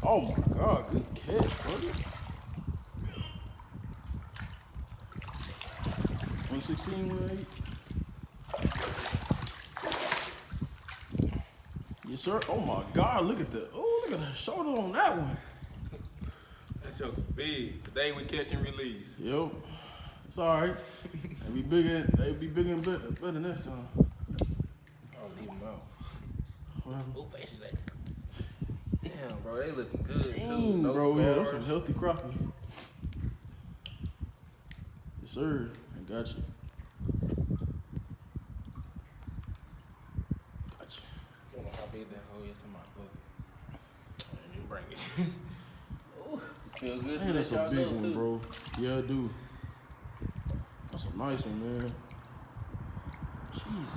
Oh my God, good catch, buddy. 116, 180. Yes, sir. Oh my God, look at the shoulder on that one. That joke big. Today we catch and release. Yep. It's all right. They be bigger and better next time. I'll leave them out. Whatever. Who facing that? Damn, bro, they looking good too. Dang, No bro, yeah, scars. those some healthy crappie. Yes, sir. I got you. Got you. I don't know how big that hole is in my book. You bring it. Ooh, feel good. Man, that's a big one, bro. Yeah, I do. That's a nice one, man. Jesus.